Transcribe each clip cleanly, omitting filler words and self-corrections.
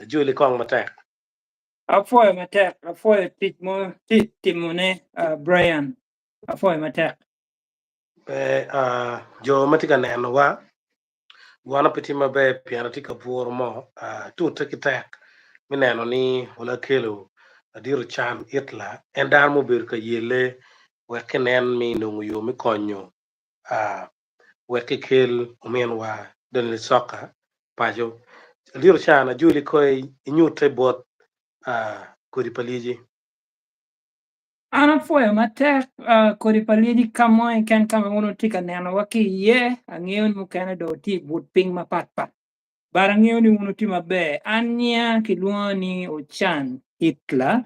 Julie Kong Matek. Afoy Matek, Afoy Timone, Brian, Afoy Matek. Jo Matika Nanowa, Guana Petima Bay, Pianatica Poor Mo, two take attack, Minano ni, Wala Kilo, a dear chan itla, and Darmo Birka Yele, working en me no you me conyo, working kill, Umenwa, then the soccer, Pajo, a dear chan, a Julie Coy, new trebot, Kuripaliji. Ana foy Matek, Koripalidi Kamoy can come on tika Nanawaki, ye, and you mukana do tea would ping my pat. Barangyo unuti mabe, Anya Kilwani Ochan Hitler.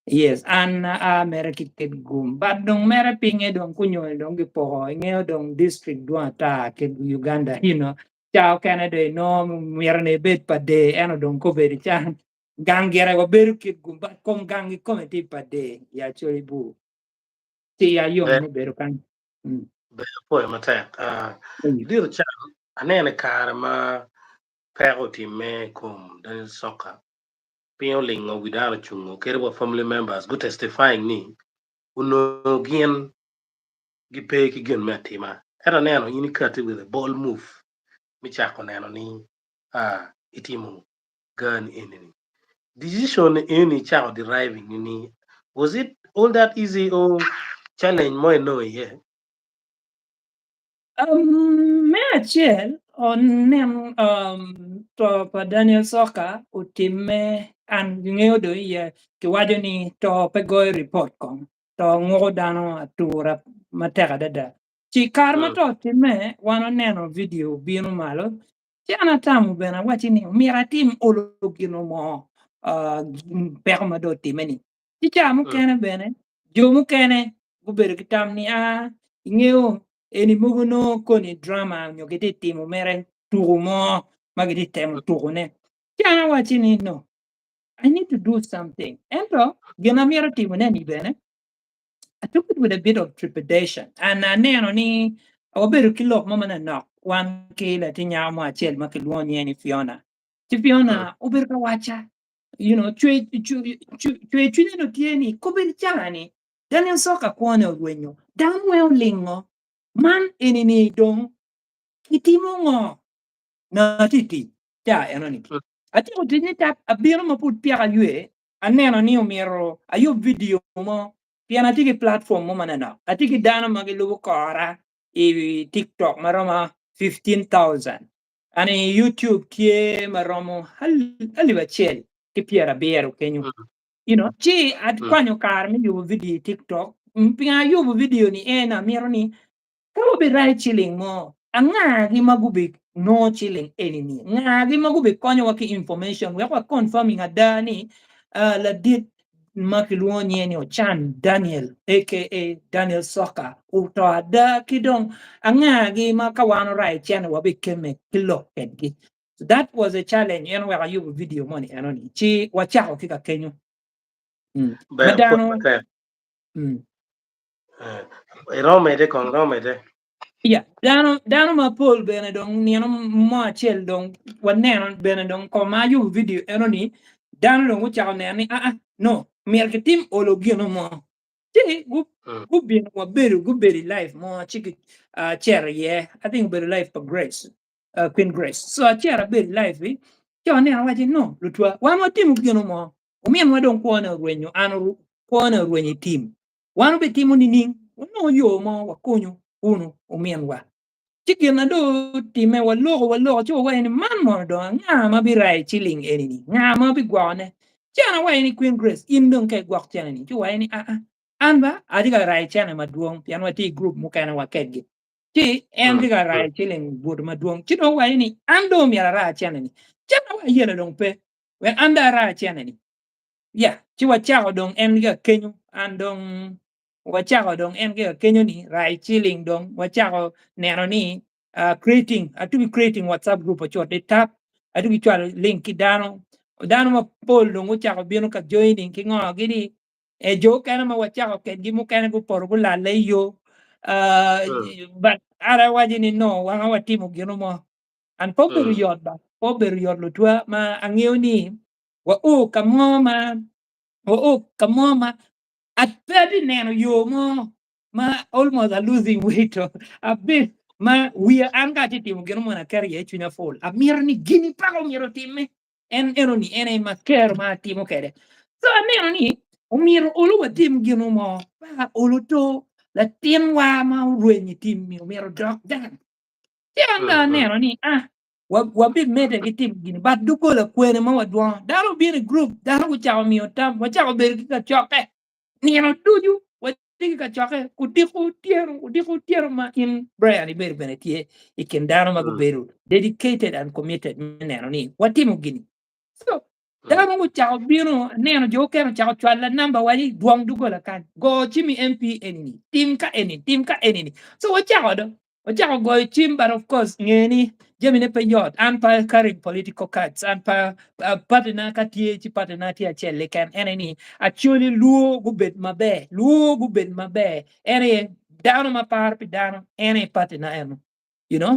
Yes, an American gum. But don't mera pinge don't kunyo don't gipo, ingeo don't district do ta ke Uganda, Chao Canada no mirane bed pa de ano don't ko very chan. Gangera go beru kid gum, but kong gangi committee pa de ya chori bu. Si ya yung mo beru kan. Boy, Matek, dear chan, anene karma. Pero time kum dan soka pioling o without chungo kerebo family members go testifying ni uno gien gipe ki gen metima era neno ini kati with a ball move mi chako neno ni itimu gun in decision ini chako deriving ni was it all that easy or challenge mo no yeah. Me achiel onem to pa Daniel Soca utime an ng'eyo do iye kiwacho ni to pe goyo report kong to ng'oko dano atura matek adada. Ci kar ma to time wan oneno video bino malo ci an atamo bene awacho ni mira tim olo gino mo peko ma do time ni. Ci ca mukene bene jo mukene gubedo ki tam ni ing'eyo eni mugu no koni drama nyo gidi timo mere tugu mo magidi temo tugu ne. Kiana wachi ni no. I need to do something. Ento, gina mira timo ne ni bene. I took it with a bit of trepidation. And neno ni, awaberu kilok mama na nok. Wan kila tinya mo achel makilwon yeni Fiona. Ti Fiona, uberu ka wacha. Chwe no tieni, kubiri chani. Daniel Soca kwane wenyo. Damwe lingo. Man enini dong kitimo ngo na titi ta enoni ati o tini tap abiro mo put pia yue aneno ni omiro ayo video mo pia na tiki platform mo manana atiki dana magilu kora i TikTok maroma 15,000 ani YouTube kie maromo hali chel ki pia bero kenyu chi at kwanyo kar mi yu video TikTok pia yu video ni ena miro ni Kau be right chilling mo. Anga gi magubik no chilling enemy. Nga gi magubik konyo waki information. Wako confirming adani la dit makiluonye ni Ochan Daniel aka Daniel Soca. Uto ada kidong anga gi makawano right channel wabi keme kilo kengi. So that was a challenge. You know where you video money anoni. Chi wachao kika kenyo. Madano. Romede con romede. Yeah, dano ma pol bene dong niano mo achel dong waneno bene dong ko mayu video enoni dano dong ucha neni no mier ke tim ologino mo ti gu bien mo gu beri life mo chiki chair yeah I think beri life for Grace Queen Grace so a chair beri life vi cho ne awaji no lutwa wa mo tim gino mo umien wa dong ko na rwenyo anu ko na rwenyi tim wanu be timu ni ning no yo mo wa kunyo uno umien wa chicken na do time wa logo cho wa ni man mo do nga ma bi rai chilling enini nga ma bi gwane chana wa ni Queen Grace in don ke gwak chana ni cho wa ni anba adiga rai chana maduong pian wa ti group mu kana wa kegi ti en diga rai chilling bud maduong chi do wa ni ando mi ra chana ni chana wa yela dong pe we anda ra chana ni ya chi wa chao dong en ga kenyu andong wachako dong en ke kenyo ni rai chilling dong wachako neno ni creating WhatsApp group cho de tap atu chwa link dano ma pol dong wachako bino ka joining ki ngo gidi e jo kana ma wachako ke gimu kana go por go la le yo but ara wajini no wanga watimu gino mo an poberu yod ba poberu yod lutwa ma angeo ni wa o kamoma wa o kamoma at 30 nano yo mo ma almost a losing weight a bit ma we are anga ti timo geno mona kari e chunya fall a miro ni gini pago miro timme en ero ni ene ma ker ma timo kede so a miro ni o miro olo wa tim geno mo pa olo to la tim wa ma rueni tim miro dok dan tianga nero ni wa big mede ki tim gini but duko la kwene ma wa duan daro bi in group daro ku chao mi otam wa chao ber ki ka choke nero tuju wa tiki ka choke ku diku tiero ma in Brian ber bene tie ikin daro ma ku beru dedicated and committed nero ni wa timu gini so daro ku chao biro nero jo kero chao chwala namba wali duang duko la kan go chimi MP enini tim ka enini so wa chao do Ocha go chim, but of course, ngeni Gemini payot and pa carrying political cards and pa partner katie partner tia chelle can enemy actually luo gubet mabe luo gubet mabe any down my par down any partner em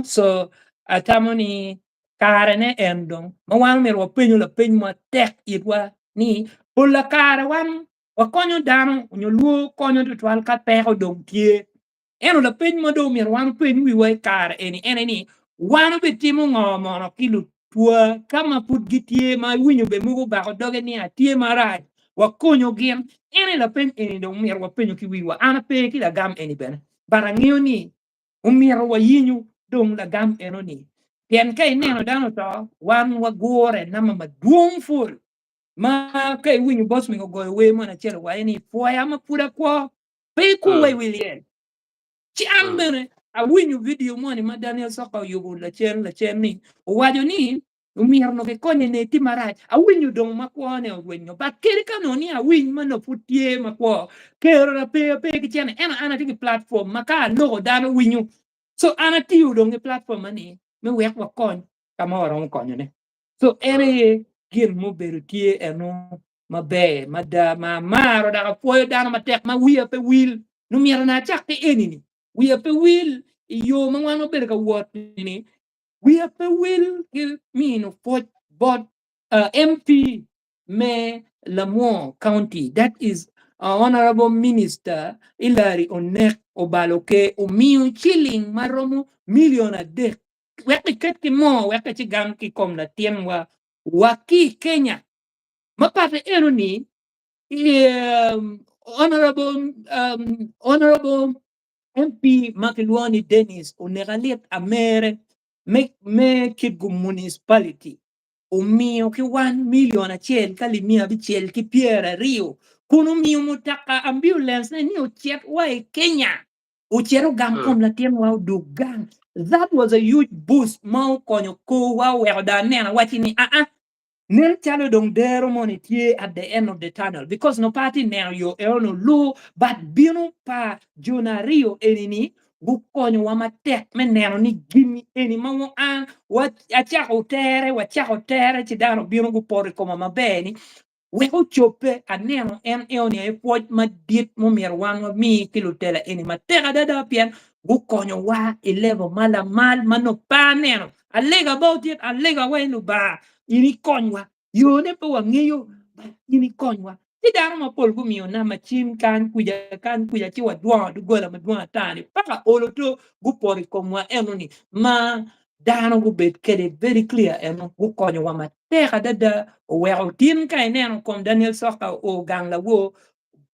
so atamoni karene endong mawan mer wa penyo la peny ma tek itwa ni pulla kara wan wa konyo dano nyo luo konyo to twal ka peko dong tie eno la peny ma do mier wan peny wi wai kar eni wan be timo ngomo kilu tua kama put gitie ma winyo be mugo ba doge ni atie maraj wa konyo gem ene la peny eni do mier wa penyo ki wi wa ana pe ki la gam eni bene barangio ni mier wa yinyu dong la gam eno ni pien kai neno dano to wan wa gore nama ma duong ful ma kai winyo boss mi go we mana chelo wa eni foya ma pura kwa pe ku we wilien ci an bene a winyu video mo ni ma Daniel Soka yugo la chen ni o wajo ni umir no ke konye ne ti marach a winyu dong ma ko ne o winyo ba kere ka no ni a winy ma no putie ma ko kero na pe ki chen ana ti platform ma ka no dano winyu so ana ti u dong platform ani me wek wa kon ka mo ron konyo ne so ene gin mo beru tie eno ma be ma da ma maro da ko dano ma tek ma wiya pe wil no mier na chak te enini we have a will yo mangwano berka what ni we have a will give me no for but MP me Lamont County that is Honorable Minister Hilary Onek Obaloke umiu chilling maromo million a day weka ketki mo weka chigam ki kom na tien waki Kenya mapate eno ni honorable MP Makiluani Dennis uneraliet amere me kigu municipality umiyo ki 1 million achiel kalimia bichiel ki piera rio kuno miyo mutaka ambulance ni uchiet wa Kenya uchero gam kom la tiem wa dugang that was a huge boost ma konyo ko wa we da nena watini Nel chalo dong dero money tie at the end of the tunnel because no party now yo eono low but bino pa jonario enini bukonyo wa matek meneno ni gimi eni ma an wa achako tere ci dano bino gu pore koma mabeni we o chope aneno en eoni e poj ma diet mo mier wan mi kilo tela eni mateka dada pian bukonyo wa e level mala mal mano pa neno alega about it alega we no ba ini konywa yo ne pe wangeyo ini konywa ti dano ma pol gumiyo na machim kan kuja chi wadwa du gola madwa tani paka olo to gupori komwa enoni ma dano gu bet kede very clear eno gu konyo wa mateka dada o wero tim ka eneno kom Daniel Soka o gangla wo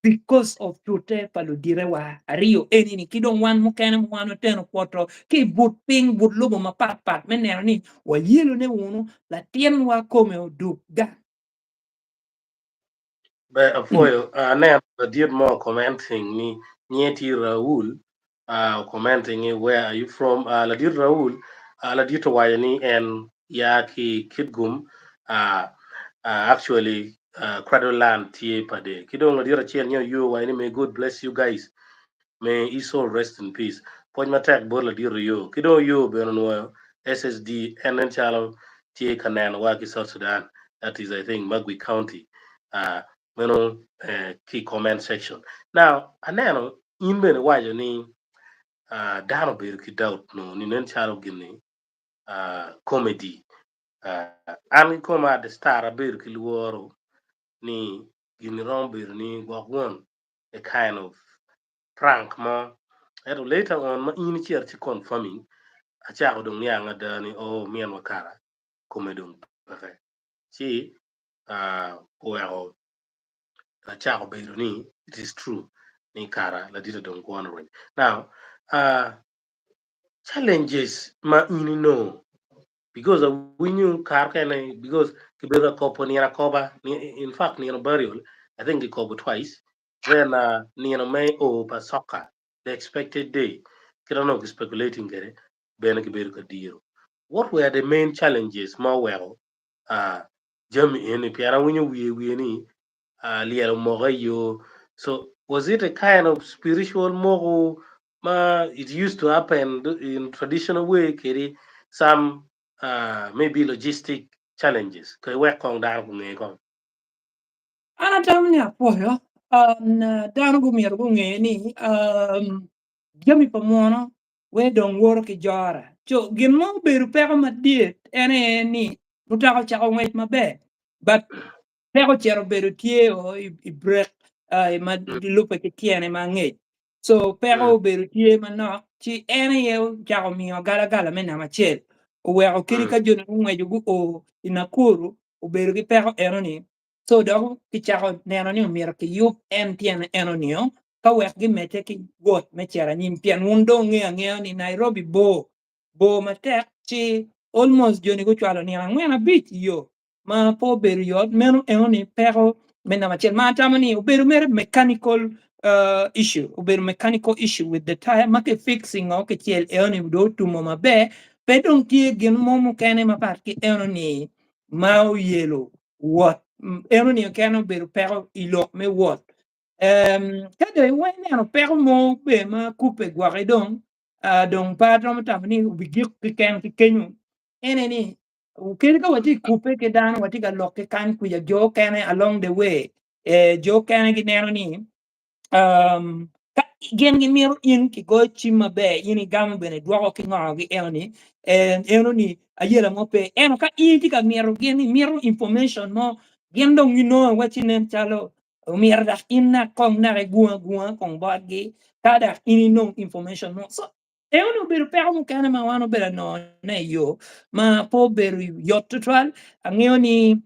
because of tute paludire wa rio enini kidong wan mukene mwano teno kwotro ki but ping but lugo mapat meneno ni wa yelo ne wunu la tien wa kome o ga Foil, ne did more commenting ni Nieti Raul, commenting where are you from? La did Raul, la did Wayani and Yaki Kidgum, actually, cradle land tie pade. Kidong la did chen you, Wayani, may God bless you guys. May his soul rest in peace. Point my tag borla dir yo. Kido yo benon SSD and then chalo tie kanan waki South Sudan. That is I think Magui County. Uh key comment section. Now anano in ben wajo ni dano bir ki doubt no ni nen chalo gini comedy. An kuma at the start a bir kilworo ni ginirong ni gwagwon a kind of prank ma and later on ma in here to confirming a child dung yang adani o mian wakara kumedung pare chi well a child ni it is true ni kara la dita dung kwan now uh challenges ma ini no because we knew car can because kibera kopo ni koba in fact ni burial I think the kobo twice then ni may o pa soccer the expected day kira no speculating gere ben kiberu ka deal what were the main challenges more well uh jam in piara winyu we ni liel moga yo so was it a kind of spiritual mogo ma it used to happen in traditional way kiri some maybe logistic challenges kay wek kong dar ku nge kong Ana tam niya po yo. Na dano gumiro gunge ni jami pa mono we dong woro ki jara. So gin mo beru pero madiet ene ni mutako chako ngwet mabe. But pero chero beru tie o I break ma lupe ki tiene ma ngej. So pero mm, beru tie ma no chi ene ye chako miyo gala gala me na machel. O we o kiri mm, ka jona ngwejo gu o inakuru o beru ki pero eno ni so dog ki chako neno ni umiro ki yup en tien eno nio ka wek gi mete ki got me chera nyim pien wundo ngea ngea ni Nairobi bo matek chi almost joni go chwalo ni angwena bit yo ma po beru yot meno eno ni pero mena machel ma tamani uberu mere mechanical issue uberu mechanical issue with the tire make fixing o ke chiel eno ni do tumo mabe pe dong tie gen momo kene mapart ki eno ni mau yelo what eno ni keno beru pero ilo me what kada we neno pero mo be ma coupe gware dong dong patron tamni bigi ken kenyu ene ni kiri ka wati coupe ke dan wati ka lokke kan ku ya jo kene along the way jo kene gi neno ni ka gen gi mir in ki go chima be ini gam bene dwako ki ngo gi elni and eno ni ayela mo pe eno ka inti ka miro gen ni miro information mo gen dong you know what in them chalo mir da inna kong na re gua kong bot gi kada ini no information mo so eno no beru pero mo kana ma wano bera no ne yo ma po beru yottual angeo ni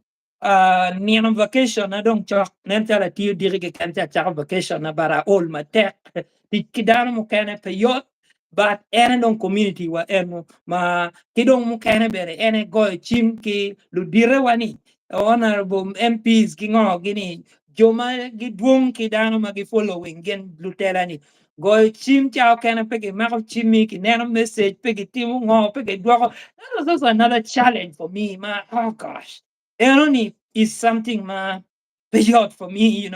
nian vacation na dong chok nen chala tiu diri ke kan cha vacation na bara all ma tek ti kidano mo kene pe yot but ene dong community wa eno ma kidong mo kene bere ene go chim ki lu dire wani honorable MPs ki ngo gini joma gi duong kidano ma gi following gen lutela ni go chim chao kene pe ki mako chimi ki neno message pe ki timu ngo pe ki dwako that was also another challenge for me ma oh gosh irony is something beyond for me.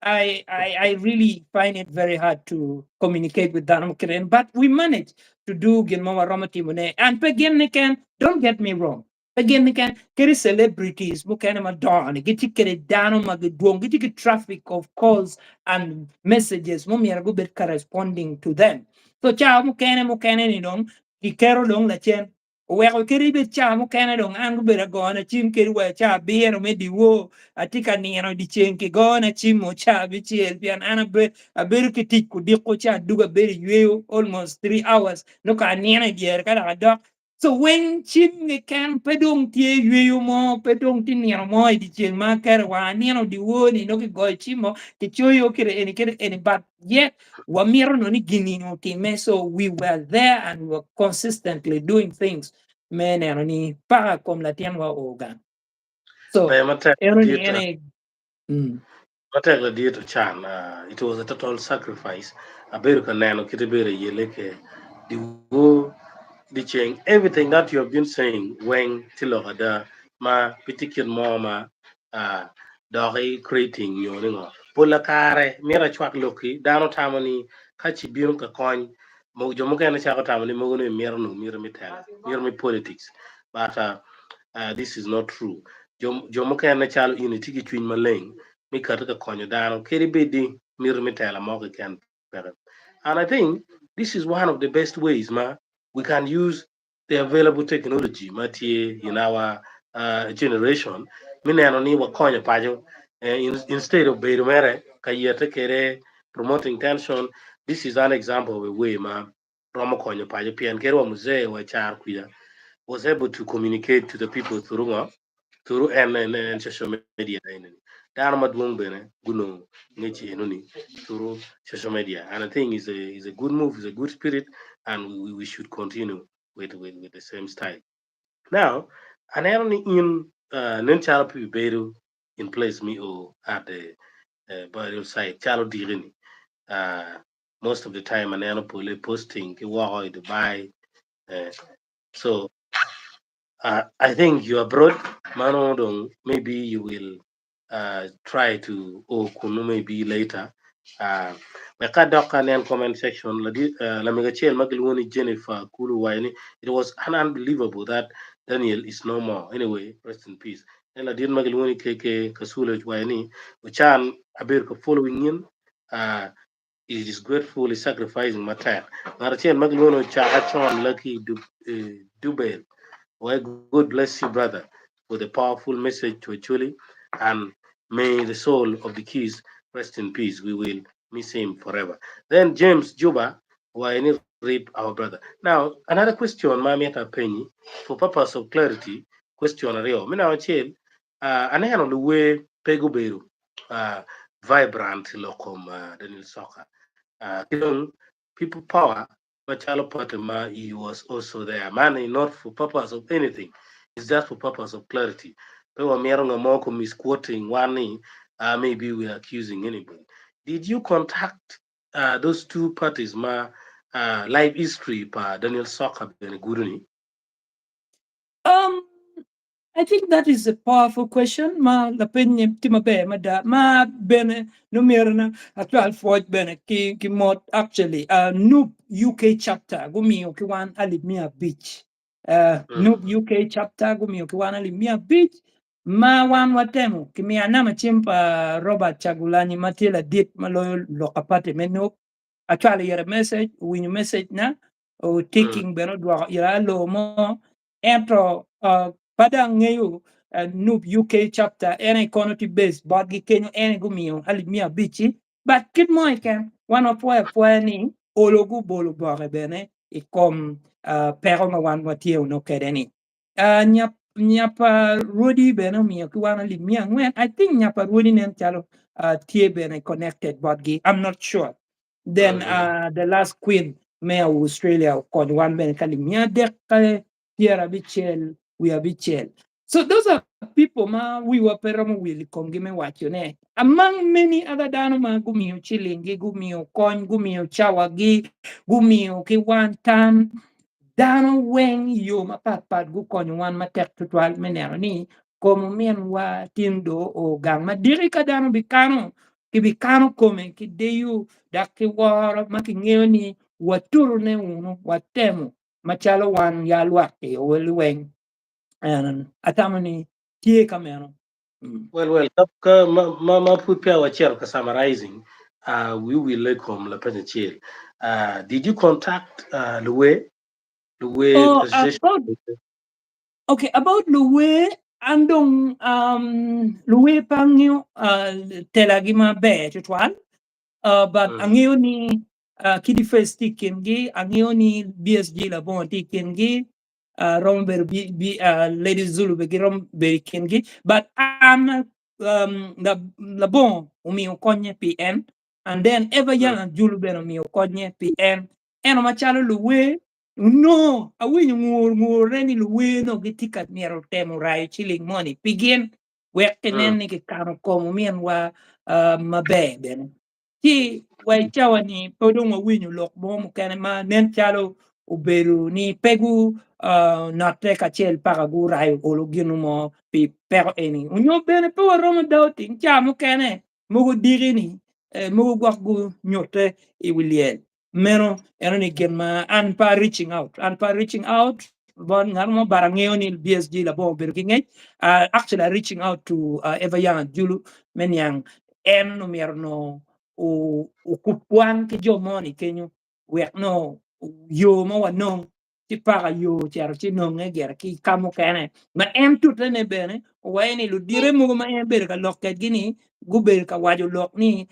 I really find it very hard to communicate with Danam Kiren, but we managed to do Gilmama Romatimune. And again, can don't get me wrong. Again, can get celebrities, Mukanama Dawn, get you get down on Magudwong, get you traffic of calls and messages, Mummy are good corresponding to them. So, Chow Mukane, Kikero Long La Chen, well, kiri cha mo kana dong ang bera gona chim kiri wa cha biero me di wo atika ni ano di chen ki gona chim mo cha bi chiel pian ana be a beru ki tik ku diko cha duga beri yue almost 3 hours no ka ni ana dier kada dok so when chim ni kan pedong tie yue mo pedong ti ni mo di chen ma kar wa ni ano di wo ni no ki go chim mo ki choyo kiri eni but yet Wamiro no ni gini no time, so we were there and we were consistently doing things. Men ni para kom la tian wa ogan. pay So matek ni diet ene mm. matek la diet chan it was a total sacrifice a beru ka nano kiti bere yele ke the wo the change everything that you have been saying when tilo ada ma pitikin mama uh dori creating yo ngo pola kare mira chwak loki dano tamani kachi biun ka kon mo jomo kana chako tamani mo no mira no mira mi tela mira mi politics but this is not true jomo kana chalo unity ki twin maleng mi kata ka konyo dano keri bedi mir mi tela mo ka kan pere and I think this is one of the best ways ma we can use the available technology matie in our generation mineno ni wakonyo pajo instead of bedo mere kayete kere promoting tension. This is an example of a way ma romo konyo pajo pien kero wa mzee wa char kuya was able to communicate to the people through through and social media ini dano maduong bene guno ngechi enoni through social media, and I think is a good move, is a good spirit, and we should continue with the same style. Now, aneno ni in nen chalo pi bedo in place me o at the burial site chalo dirini uh, most of the time aneno pole posting ki wako to buy uh, so I think you are broad. Manodong, maybe you will try to or kunu maybe later. Uh, Maka dokan and comment section. Lamigachel Magilwoni Jennifer Kulu Waini. It was unbelievable that Daniel is no more. Anyway, rest in peace. And I did Magilwoni Keke Kasula Waini. Ochan Abirka following in. Uh, it is grateful, is sacrificing my time. Marachin Magilwono Chahachon Lucky Dubel. Well, God bless you, brother, for the powerful message to Acholi, and may the soul of the keys rest in peace. We will miss him forever. Then James Juba, why any rape our brother. Now, another question, Mami Penny, for purpose of clarity, question Rio. Mina Chil, Anayano the way Peguberu, uh, vibrant locum, Daniel Soka. Kidong people power, Machalo Patema, he was also there. Money not for purpose of anything, it's just for purpose of clarity. Pewa Miaronga Moko misquoting one, maybe we're accusing anybody. Did you contact those two parties, live history, Daniel Soccer Beneguruni? Um, I think that is a powerful question. Ma la penye tima be ma da ma bene no merna actual forge bene ki mod actually Noob UK chapter gumi ki wan Alimia Beach. Noob Mm. UK chapter gumi ki wan Alimia Beach. Ma wan watemu ki mi anama chimpa Robert Chagulani matila dit malo lokapate meno actually yere message win message na o Mm. taking beno dwa yara lo mo entro padang ngayon Noob UK chapter ene economy based bagi kenyo ene gumiyo halimia bichi but kid mo ken one of wa ni ologu bolo bore bene e kom pero ma wan watie no kedeni nyapa rodi bene mi ki wana limia ngwen I think nyapa rodi nen chalo tie bene connected bagi I'm not sure then Mm-hmm. the last queen mayor of Australia called one bene kalimia dek Pierre Bichel, we are Bichel. So those are people ma we were peramo will kongime wachone. Among many other danoma gumio chilingi, gumio coin, gumio chawagi, gumio ki one tan. Dano weng yo mapat gu konyo wan matek tutwal menero ni como mien wa tindo o gang madiri ka dano bikano ki bikano come ki deyu dak ki waro maki ngeo ni waturu ne uno watemu machalo wan ya luake o weng atamani tie kamero. Well, put our chair summarizing. We will let come la chill. Did you contact the way Oh, association? okay, about Luwe, andong Luwe pangyo telagima be chutwan. But Mm, ang iyo ni Kidi First Tikingi, ang iyo ni BSG Labon Tikingi, Romber Lady Zulu Begi Romber Kingi, but I'm Labon Umio Konye PM, and then ever mm. young and Julu Ben Umio Konye PM, and Machalo Luwe. No, awi ngur reni luwe no gitika miero temu rai chilling money. Pigin wekenen ni kikano komu mien wa mabe ben. Ti wai chawa ni podong wa winyu lok mo mukane ma nen chalo uberu ni pegu na teka chel para gu rai olo ginu mo pi pero eni. Unyo bene pe wa roma dauti ncha mukane mugu diri ni mugu gwak gu nyote i wiliel. Meno eno ni gen ma anpa reaching out bon ngarmo barangeo ni BSG la bo berkinge actually reaching out to ever young julu men yang en no mierno o kupuan ke jo moni kenyo we no yo mo wa no ti paga yo cher ti no nge ger ki kamo kene ma en tut ne bene wayne lu dire mo ma en ber ka lok ke gini gubel ka waju lok ni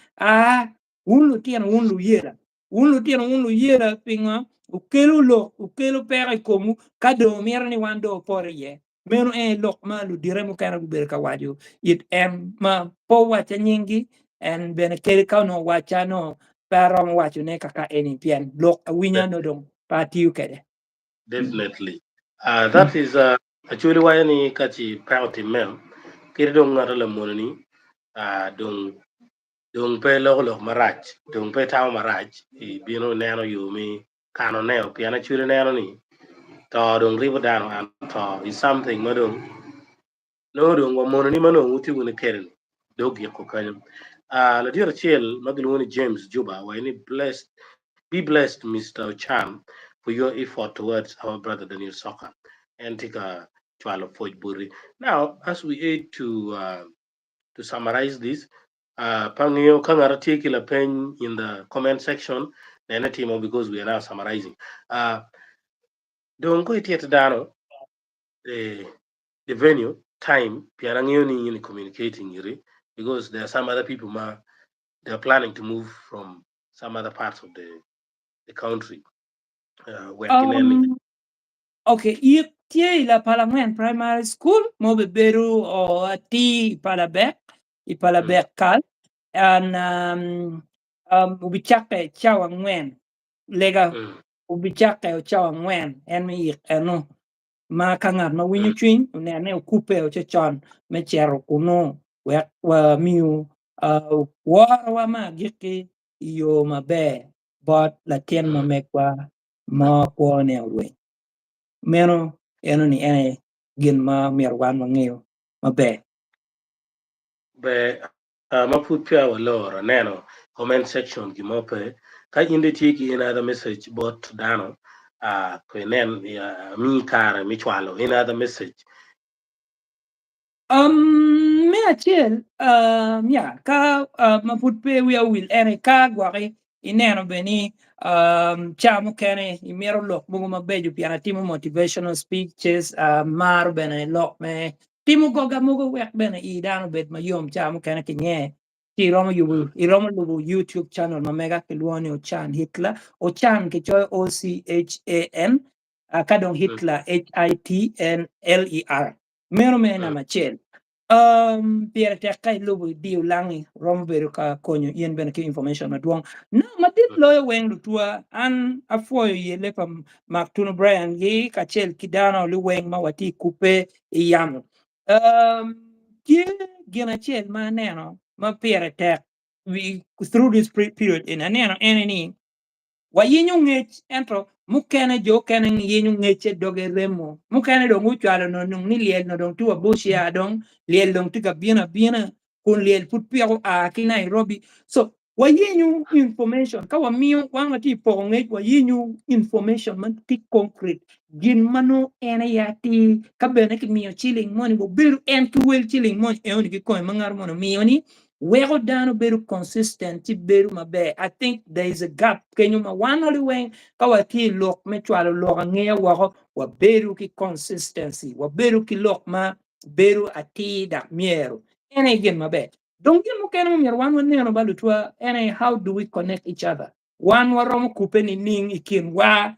ulu tien ulu yera pinga ukelo pera komu kado mier ni wando por ye meno lok ma lu dire mo kana gubel ka waju it ma po wacha nyingi en bene kele ka no wacha no pero mo wacho ne kaka eni pien lok winya no dong patiu kede. Definitely. That is actually why any kachi proud mem. Kiri dong ngara la monani. Dong pe lo marach. Dong pe tao marach. Bino nano yumi kano neo. Piana churi nano ni. To dong ribo dano and to is something madong. No dong wa monani mano uti wuni keren. Dog yako kanyam. La dira chiel magilwoni James Juba. Wa any blessed. Be blessed, Mr. Ochan, for your effort towards our brother Daniel Soka and take a trial of Fort Buri. Now, as we aid to summarize this, Pangyo Kangara take a pen in the comment section, then a team because we are now summarizing. Don't go it yet down the venue, time, Piarangioni in communicating because there are some other people they're planning to move from some other parts of the country. Working Okay, tie la Parliament Primary School, mo beberu o ti ipalabek kal, and ubichake chawa ngwen, lega ubichake o chawa ngwen, en mi eno, ma kangat ma winyo chwin, ne ukupe o chechon, me chero kuno, wa miu, wa ma giki yo mabe, but la tien ma mekwa, ma kwa ne uwe. Meno eno ni ene gin ma mirwan mang'eyo maber. Be maput pia waloro neno comment section gimope ka inde tiki in other message bot dano kwenen mi kare mi chwalo in other message Me achiel ka maput pe wiya wil ene ka gwaki ineno beni chamo kene imiero lok mogo mabejo piana timo motivational speeches mar bene lok me timo goga mogo wek bene i dano bet mayom chamo kene kinye iromo lubo YouTube channel mamega kiluoni Ochan Hitler Ochan kichoy OCHAN kadong Hitler HITNLER mero me na machel piera te kai lubu di ulangi rom beru ka konyo yen ben ki information maduong no madit loyo weng lutua an afoyo ye lepa maktuno Brian ye kachel kidana lu weng mawati kupe yamu tie gina chel ma neno ma piera te we through this period in aneno enemy wa yinyo ngech ento mukene jo kene yinyo ngeche doge remo mukene do nguchalo no ni liel no dong tuwa bushi adong liel dong tika bina kun liel put piako ki Nairobi so wa yinyo information ka wa miyo wanga ti po ngech wa yinyo information man ti concrete gin mano ene yati ka bene ki miyo chilling money bo biru en ki wel chilling money e oni ki koy mangar mono miyo ni wego dano beru consistent ti beru mabe I think there is a gap kenyo ma one only way kawati lok me chwalo lok ngeya wako wa beru ki consistency wa beru ki lok ma beru ati da miero ene gen mabe don't get mo keno mier one one no balu twa ene how do we connect each other one waromo kupe ni ning ikin wa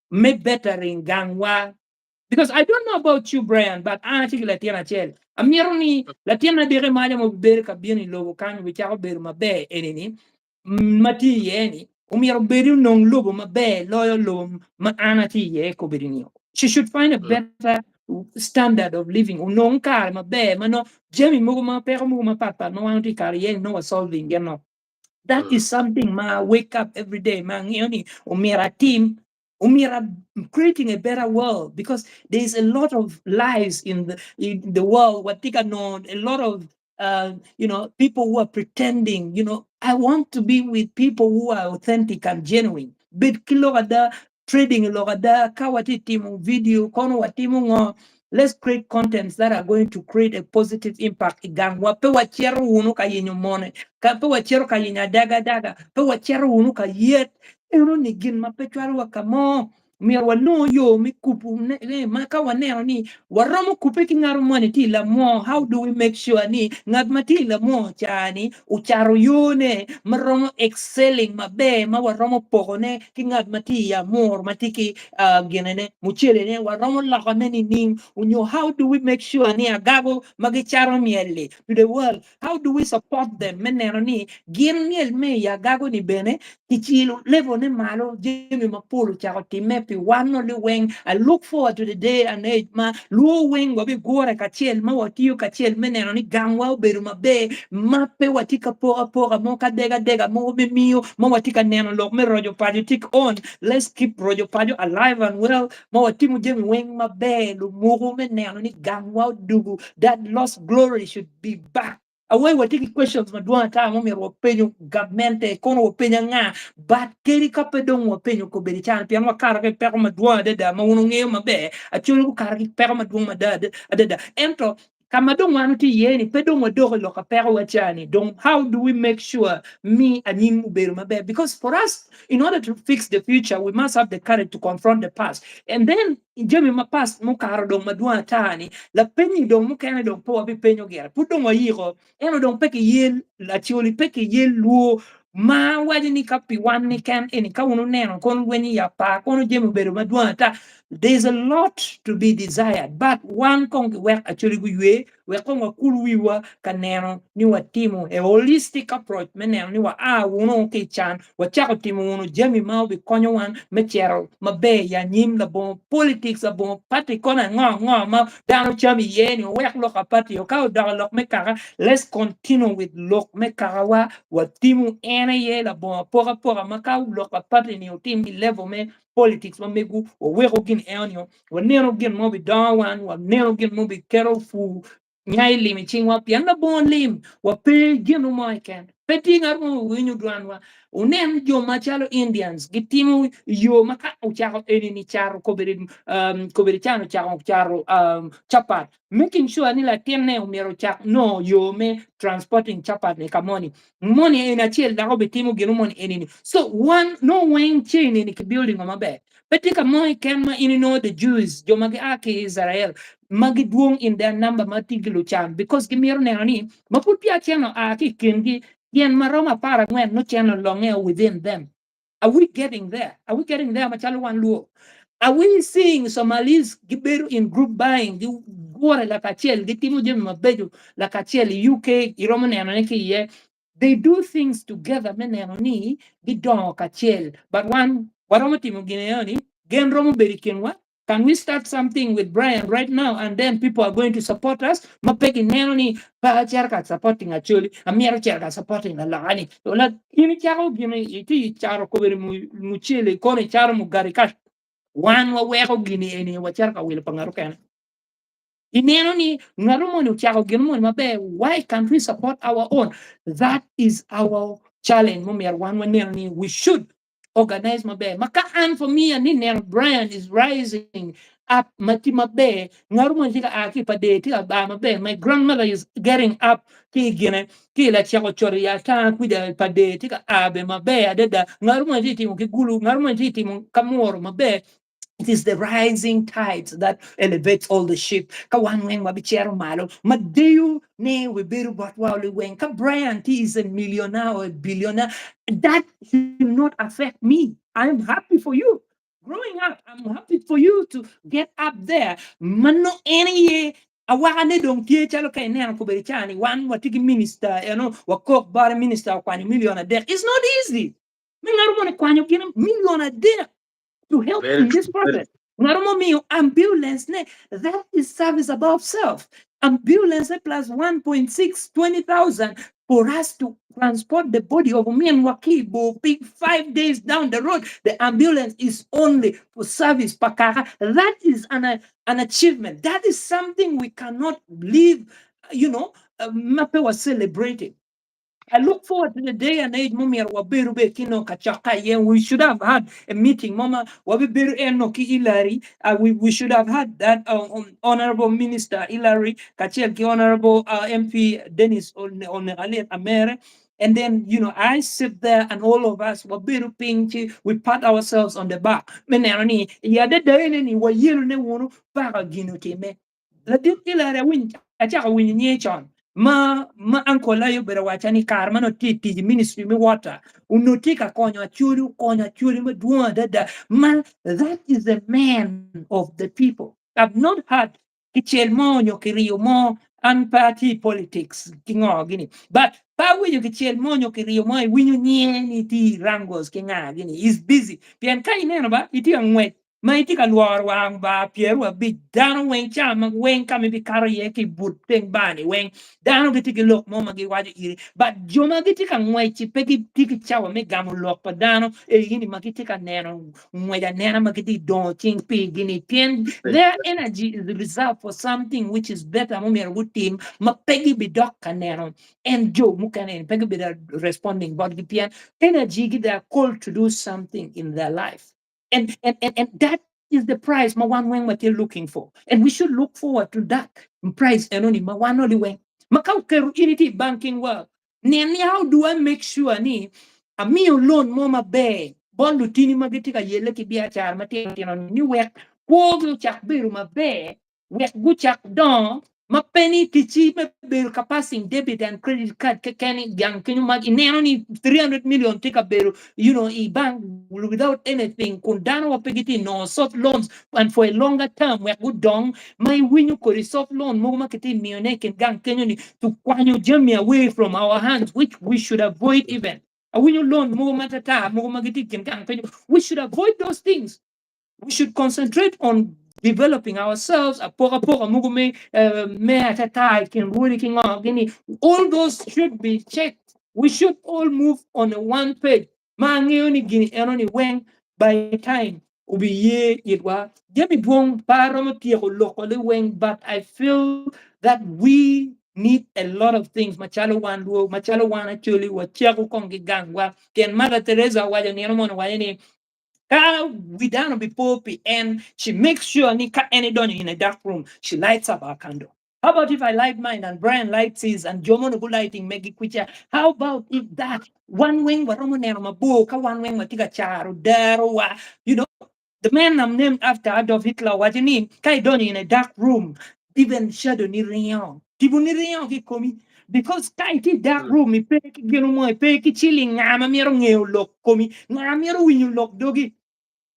me bettering gang wa because I don't know about you, Brian, but I think Latiana Chel. Amironi, Latiana de Remaya of Ber Cabini Lobo can which I'll bear my bear any Mati any. Umiro Beru non lobo ma bear, loyal lom, ma anati ye cobirinio. She should find a better standard of living. Non car ma bear, ma no Jemmy Muguma Peramuma Papa, no anti carrier, no solving, you know. That is something ma wake up every day, man. Umira team, umira creating a better world because there is a lot of lies in the world. What think I know, a lot of people who are pretending. I want to be with people who are authentic and genuine. But kilogada trading logada kawati timu video kono watimu ngo. Let's create contents that are going to create a positive impact. Igang wape wachero unu ka yenyo mone ka pe wachero ka yinya daga pe wachero unu ka yet ero ni gin ma pe chwaro wa kamo mir wa no yo mi kupu maka wa neno ni waromo kupe ki ngaro mani ti la mo. How do we make sure ni ngad mati la mo chani ucharo yone maromo excelling mabe ma waromo pogone ki ngad mati ya mor mati ki genene muchele ne waromo lakone ni ning unyo. How do we make sure ni agago magicharo miele to the world? How do we support them meneno ni gin miel me ya gago ni bene kichilo levo ne malo jimi mapulu chako timepi wano li weng. I look forward to the day and age ma luo weng wabi gore kachiel ma watiyo kachiel meneno ni gangwa oberu mabe mape watika poga mo dega mo mimiyo mo watika neno lok me rojo pajo tik on. Let's keep rojo pajo alive and well. Ma watimu jemi weng mabe lumugu meneno ni gangwa dugu. That lost glory should be back. Away we take questions madua ta mo mi ro penyo government kono wo penya nga but keri ka pedong wo penyo ko beri chan pian wa kar ke per madua de da ma wono nge ma be a chulo kar ke per madua ma da da ento kama dong wanu ti yeni pedong wo do lo ka per wa chani. Don't, how do we make sure me and him uberu ma be? Because for us, in order to fix the future, we must have the courage to confront the past. And then jemi ma past mo kar dong madua tani la penyi dong mo kene dong po abi penyo gera pudong wa yiro eno dong peke yel la chioli peke yel luo ma waji ni kapi wan ni kan eni ka unu neno kon weni ya pa kono jemu beru madua ta. There's a lot to be desired, but one kong work actually we kong wa kuluwiwa kaneno ni wa timu a holistic approach meneno ni wa uno ke chan wa chako timu uno jemi mau bi konyo wan mechero mabe ya nyim la bon politics la bon party kona ngo ma dano chami yeni wek loka party o ka da lok me kara. Let's continue with lok me kara wa timu ene ye la bon pora maka loka party ni o team level me politics ma megu o weko gin enyo wa nero gin mo bi dawan wa nero gin mo bi kero fu nyai lim chingwa pianga bon lim wa pe ginu mo ken peti ngar mo winyu dwanwa unen jo machalo Indians gitimu yo maka ucharo eni ni charo koberi chano charo chapat making sure ni la tiene umero chak no yo me transporting chapat ne kamoni money in a chiel da robe timu ginu money eni. So one no wing chain in the building on my back. Petika moi kema in know the Jews jo magi ake Israel magi duong in their number matigilu chan because gimiro ne ani mapupia cheno aki kingi yen maroma para ngwen no cheno longe within them. Are we getting there? Are we getting there machalo wan luo? Are we seeing Somalis giberu in group buying di gore la kachiel di timu jem mabeju la kachiel UK iromane anoneke ye they do things together meneno ni di don kachiel but one waromo timu gineoni gen romo berikenwa. Can we start something with Brian right now and then people are going to support us? Mapeki neno ni pa charka supporting Acholi, amiara charka supporting Alani. So la ini charo gine iti charo koberi muchele kone charo mugarikash. One wa weko gini eni wa charka wile pangarukan. Ineno ni ngarumo ni chako gino mabe. Why can't we support our own? That is our challenge. Ni we should organize mabe. Maka and for me and Brian is rising up mati mabe. Ngarumo tika aki pade tika ba mabe. My grandmother is getting up ki gine ki la chako chori ya ta kuida pade tika abe mabe adeda ngarumo titi mukigulu ngarumo titi mukamoro mabe. It is the rising tides that elevates all the ship. Kawan weng wabichero malo. Madeu ne weberu batwali weng. Ka Brian T is a millionaire or a billionaire. That should not affect me. I'm happy for you. Growing up, I'm happy for you to get up there. Mano any awakane dong tie chalo kay nena kuberichani one watiki minister wakok bar minister kwani million a day. It's not easy. Mengaru mo kwanyo kina million a day to help Very in this true. process. Ambulance, that is service above self. Ambulance plus 1.6, 20,000 for us to transport the body of me and Wakibo, big 5 days down the road. The ambulance is only for service. Pakara. That is an achievement. That is something we cannot leave, Mape was celebrating. I look forward to the day and age mumia waberu be kino kachaka yen. We should have had a meeting, Mama waberu enoki Hilary. We should have had that honorable minister Hilary Kachel, honorable MP Dennis on Amere. And then, I sit there and all of us were biru pinchi, we pat ourselves on the back. Menani, ya de ni wa yiru ne wunu para ginu me. La dit ila win acha win nyechon. Ma ankola yo bera wachani karma no ti ministry me water. Unotika konya churi ma duwa dada. Man, that is the man of the people. I've not had kichel mo nyokirio mo anti politics kingo gini. But pa winyo kichiel monyo kirio mo winyo nyeni ti rangos kinga gini is busy pian kai neno ba iti angwe ma iti ka luar wang ba pieru a big dano wen chama wen kami bi karo ye ki buteng bani wen dano giti ki lok mo magi wajo iri but joma giti ka ngwe chi pegi tiki chawa me gamu lok pa dano e gini magiti ka neno ngwe da nena magiti don ching pi gini pien their energy is reserved for something which is better mo mer team ma pegi bi dok ka neno and Joe Mukane and Peggy responding, but the energy they are called to do something in their life. And that is the prize ma one when what you're looking for. And we should look forward to that prize and only ma one only when. Makau keru initi banking work. Nani how do I make sure ni a me alone mama be bon lutini magitika yele ki biachar matino ni wek ko chak biru ma be wek gu chak don ma penny tichi me bill capacity debit and credit card kani gang can you mag in only 300 million take a bill bank without anything kundano wa pegiti no soft loans and for a longer term we good dong my win you could soft loan mo makiti mione can gang can you to kwanyo jump away from our hands which we should avoid even a win you loan mo matata mo magiti can gang we should avoid those things we should concentrate on developing ourselves. All those should be checked. We should all move on a one page. By time ubi ye itwa jemi buong paramo tieko locally weng, but I feel that we need a lot of things. Machalo wan actually wa tiako kongi gangwa. Ken Mother Teresa waja ni ramon waja ni we down before and she makes sure Nika any done in a dark room. She lights up our candle. How about if I light mine and Brian lights his and Jomo go lighting Maggie Quicha? How about if that one wing Waromonera book, one wing Matiga Charo, Darowa, the man I'm named after Adolf Hitler, what you mean? Kai done in a dark room, even shadow ni rion. Tibu ni rion ki komi. Because kaiti dark room, mi peki gino mo, peki chilling, ngama miro ngeo lok komi, ngama miro winyo lok dogi.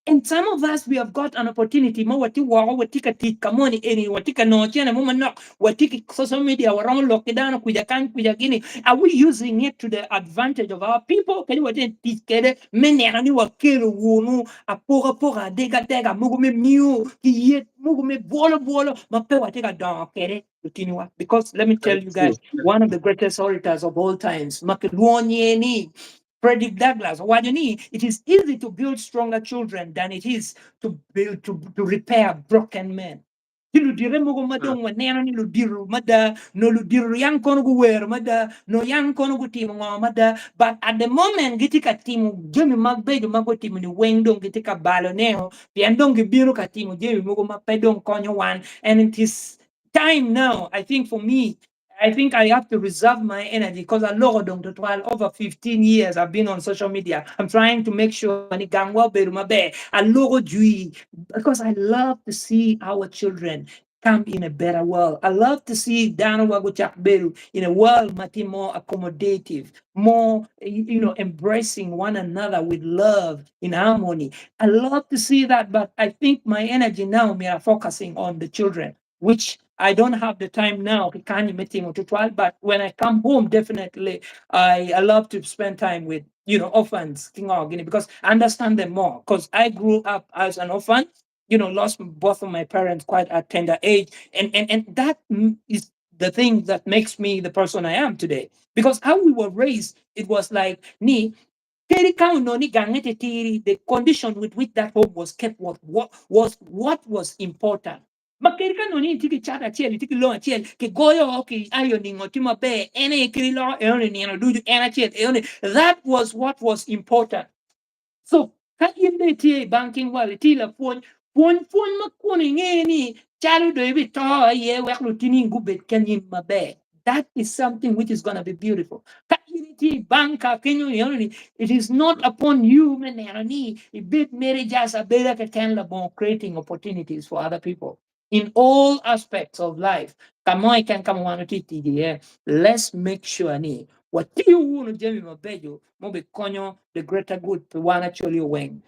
And some of us, we have got an opportunity. Ma wati wako watika tika moni eni watika no chene muma no watiki social media warong lockdown kuja gini. Are we using it to the advantage of our people? Kani wati tikere mene ni wakiru wunu apora dega mugume miu ki mugume bolo mape watika don kere. Because let me tell you guys, one of the greatest orators of all times, Makedonian Frederick Douglass, what you need, it is easy to build stronger children than it is to build to repair broken men. Dire mo madong waneno ni ludiru mada no ludiru yang kono gu wer mada no yang kono gu timo mada but at the moment gitika timo jemi magbejo mago timo ni wendong gitika balo neho piandong gibiru ka timo jemi mogo mapedong konyo wan and it is time now I think for me I think I have to reserve my energy because I logged on to 12 over 15 years. I've been on social media. I'm trying to make sure because I love to see our children come in a better world. I love to see Dana Waguchak Beru in a world much more accommodative, more embracing one another with love in harmony. I love to see that, but I think my energy now we are focusing on the children, which I don't have the time now, but when I come home, definitely I love to spend time with orphans, because I understand them more. Because I grew up as an orphan, lost both of my parents quite at tender age, and that is the thing that makes me the person I am today. Because how we were raised, it was like me. The condition with which that home was kept what was important. Makerika no ni tiki chata chiel tiki lo chiel ke goyo ke ayo ni ngotima be ene kiri lo ene ni no dudu ene chiel ene that was what was important. So ka inde tie banking wal ti la pon makoni ngeni chalu do bi to ye wek lutini ngubet kanyin mabe. That is something which is going to be beautiful. Ka ti banka kenyo yoni. It is not upon you, menani. It bit marriages a better can labon creating opportunities for other people in all aspects of life. Kamoy can come one to let's make sure ni what you want to jemi mabejo mo be konyo the greater good to one actually wing.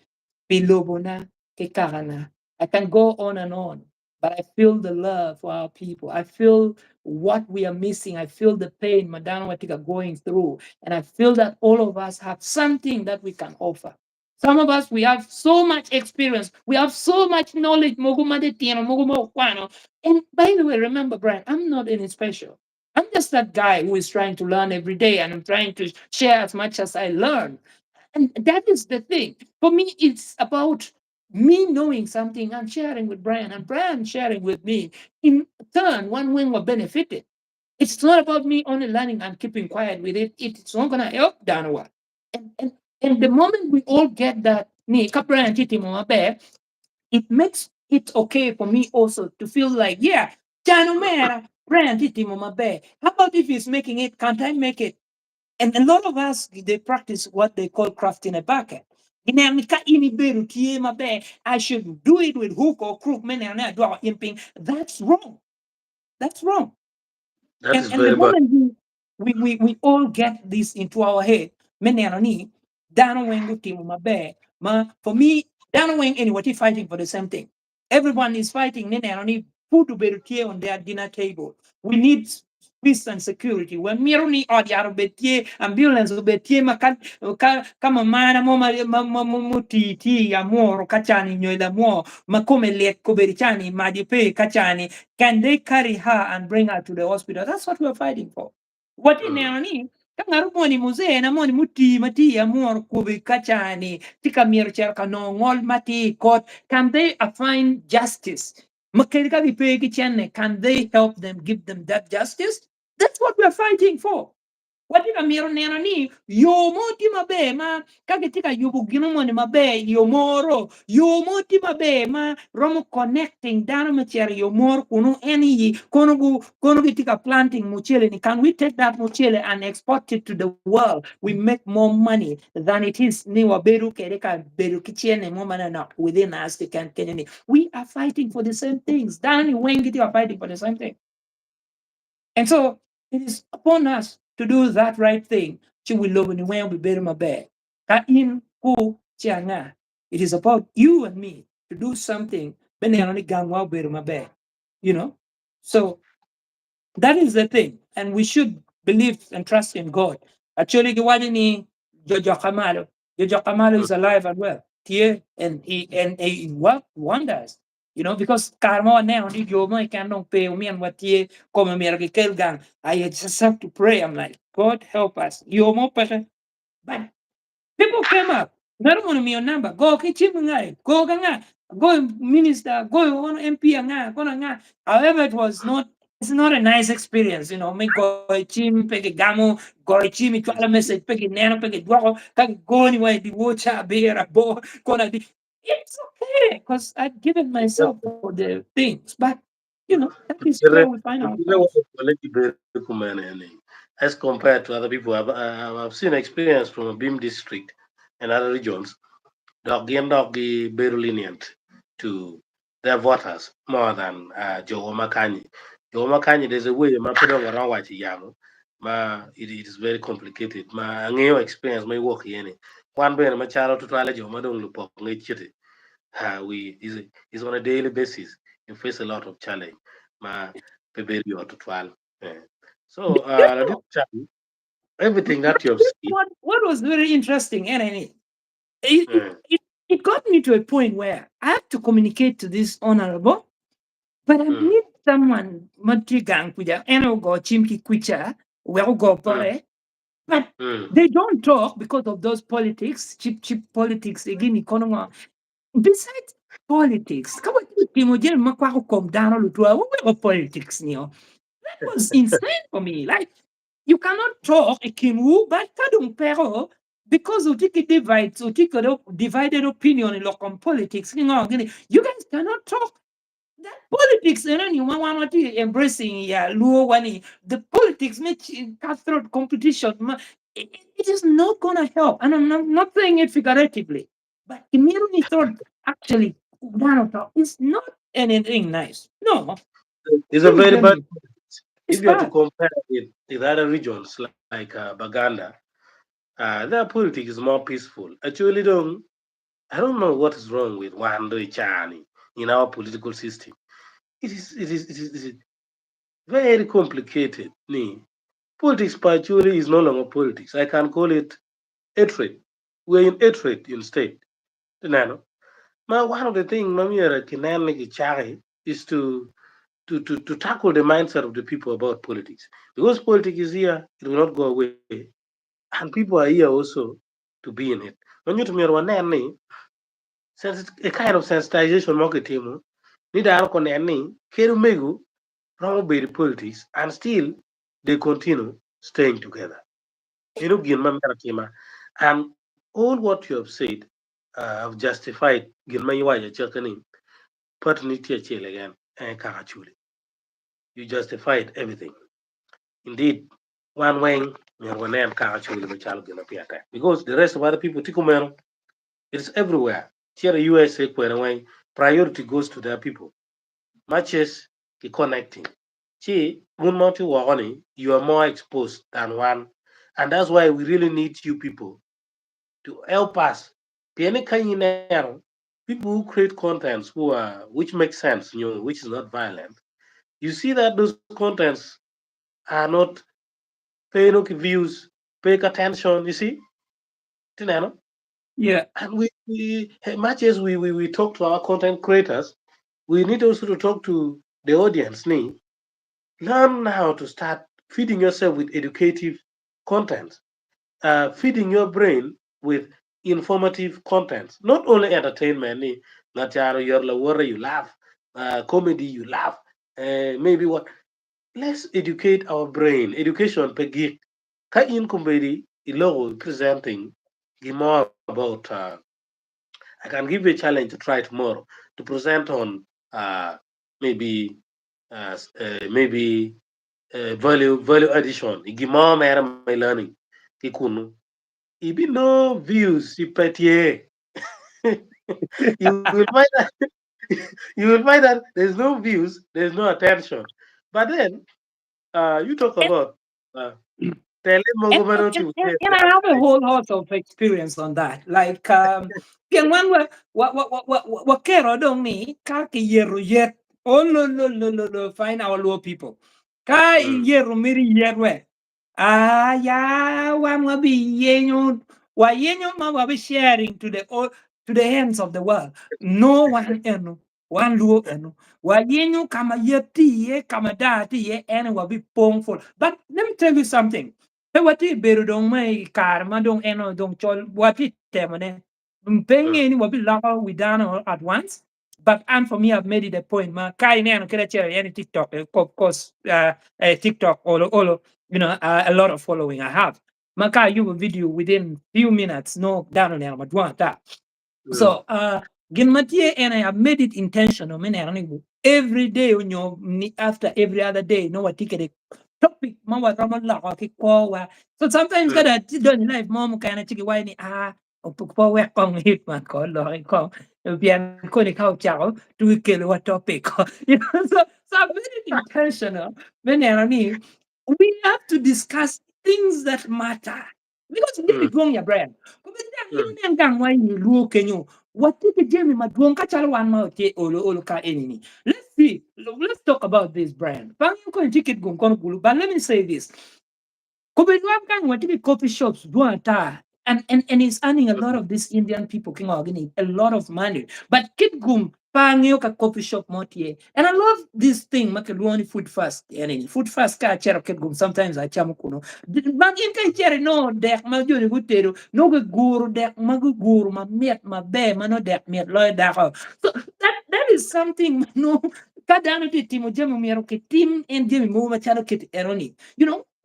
Pilobona, Kekarana. I can go on and on, but I feel the love for our people. I feel what we are missing. I feel the pain Madana Watika going through. And I feel that all of us have something that we can offer. Some of us, we have so much experience. We have so much knowledge. And by the way, remember, Brian, I'm not any special. I'm just that guy who is trying to learn every day and I'm trying to share as much as I learn. And that is the thing. For me, it's about me knowing something and sharing with Brian, and Brian sharing with me. In turn, one wing will benefit it. It's not about me only learning and keeping quiet with it. It's not gonna help Danawa. And the moment we all get that, it makes it okay for me also to feel like, yeah, Janumera, Brian Titimo Mabe. How about if he's making it? Can't I make it? And a lot of us, they practice what they call crafting a bucket. I should do it with hook or crook. That's wrong. That's wrong. That is And the very much. moment we all get this into our head, Dano Wengu Timu Mabe, for me, Dano Weng and what fighting for the same thing. Everyone is fighting food to be on their dinner table. We need peace and security. When Mironi or the Arabetie, ambulance betie makan kama mana muti amor kachani nyoila mo makome lek koberichani madipe kachani. Can they carry her and bring her to the hospital? That's what we're fighting for. What in Nani? Kangarumoni muzee na moni muti mati amor kubi kachani tika mircher no ngol mati court. Can they find justice? Makerika bi can they help them give them that justice? That's what we're fighting for. What if Amiro Nanani, Yomoti Mabe, ma, Kagatika Yubuginomoni Mabe, Yomoro, Yomoti Mabe, ma, Romo connecting Danamacheri, Yomor, Kuno, any, Konogitika planting Muchele. Can we take that Muchele and export it to the world? We make more money than it is Niwa Beru Kereka, Beru Kitchen, and Momana within us, they can. We are fighting for the same things. Danny Wengiti are fighting for the same thing. And so it is upon us to do that right thing. It is about you and me to do something. You know? So that is the thing. And we should believe and trust in God. Actually, Giwadini Jojo Kamalo. Jojo Kamalo is alive and well. Here and he work wonders. Because karma now did your my cannot pay me and what ye come a gang. I just have to pray. I'm like, God help us. You're more better. But people came up. Not want me your number. Go kitchen go ganga. Go minister. Go on MP nga. However, it's not a nice experience, Me go chim pege gamo, go chim itwala message pege nano pege dwako, can go anywhere the watch bear bo kona di. It's okay because I've given myself for the things, but that is where we find ourselves. As compared to other people, I've seen experience from a Beam district and other regions. Doggy very lenient to their voters more than Joe Makanyi. Joe Makanyi, there's a way ma put around what yam. It is very complicated. Ma new experience may work here. One bear my child to try to madam look we is on a daily basis. You face a lot of challenge. Ma baby or to trial. So You know, everything that you have seen. what was very interesting, and it, Uh, it, it got me to a point where I have to communicate to this honorable, but I mm, need someone, Matrigang Kuja, and I'll go Chimki Kucha, well go mm, Pore, but mm, they don't talk because of those politics, cheap politics, again, economy. Besides politics, come on, Timojel Makwako come down to politics, That was insane for me. Like, you cannot talk a Kimu, but Kadum Pero, because of the divides, or divided opinion in local politics, you guys cannot talk. That politics, you want to embracing, yeah, Luo Wani. The politics make cutthroat competition. it is not going to help. And I'm not saying it figuratively, but community thought actually is not anything nice. No, It's a let me very tell bad. you, it's If you have to bad. compare with other regions like Baganda, their politics is more peaceful. Actually, I don't know what is wrong with Wando Chani in our political system. It is very complicated. Politics actually is no longer politics. I can call it hatred. We're in hatred instead. Nano. Now, one of the things Mamira Kinaniki Chari is to tackle the mindset of the people about politics. Because politics is here, it will not go away. And people are here also to be in it. When you to me, a kind of sensitization market team, need to connect Keru Megu, Romo politics, and still they continue staying together. Gilman Maratima. And all what you have said have justified Gilman Iwaja Chakani, paternity chill again, and Kakachuli. You justified everything. Indeed, one wing, Mirwane Kakachuli, the child Gilapia. Because the rest of other people, Tikumero, it's everywhere. Here, the USA, when priority goes to their people. Matches, connecting. See, you are more exposed than one. And that's why we really need you people to help us. Piene kanyinero, people who create contents which make sense, which is not violent. You see that those contents are not paying views, pay attention, you see? Tineno? Yeah. And much as we talk to our content creators, we need also to talk to the audience. Learn how to start feeding yourself with educative content, feeding your brain with informative content, not only entertainment. Not your worry, you laugh, comedy, you laugh, maybe what. Let's educate our brain. Education pegi. Ka in kumbedi ilogo presenting more about. I can give you a challenge to try tomorrow to present on maybe maybe value addition. Igima mera my learning. Ikunu. Ibi no views ipetie. You will find that you will find that there's no views, there's no attention. But then you talk about uh, tele mogomanoti And I have a whole lot of experience on that. Like, piang one what care don't me, kaki yeru yet. Oh, no, find our low people. Ka mm, yeru miri yerwe. Ah, yeah, one will be yenyo. Why yenyo ma will be sharing to the ends of the world. No one eno. One luo eno. Why yenyo kama yeti ye kama dati ye eno will be pongful. But let me tell you something. Hey, what is beru dong mai karma dong eno dong chol what it temane. mm, Pengi ni wabi lava we done all at once. But and for me, I've made it a point. Ma kai ne ano kira chere any TikTok, of course, TikTok all a lot of following I have. Ma kai you a video within few minutes. No, down on ma mm, so Ginmatie and I have made it intentional. Every day when you after every other day, no what ticket topic mawa rama la ki kwa. So sometimes mm, kada don't life mom kana chiki why ni o po we kong hit man ko lo kong bian ko ni kau chao tu ke lo topic. So I've made it intentional. We have to discuss things that matter. Because this mm, is wrong your brand. mm, Yung gang why you look and what did the Jamie Madwon kachal one mouth olo ka enemy? Let's see. Let's talk about this brand. Bang you can ticket gun but let me say this. Kubidwam kan went to the coffee shops, buanta, and he's earning a lot mm, of these Indian people king organic a lot of money. But kid gum pangyo ka coffee shop motie. And I love this thing, makalwani food fast. And food fast ka chero kid gum sometimes I chamukuno. Bang in kai chere no dek ma joni gutero no go guru dek ma go guru ma miet ma be ma no dek miet loy dako. So that is something no kadano ti timo jemo miero ke tim and jemi mo ma chano kit eroni.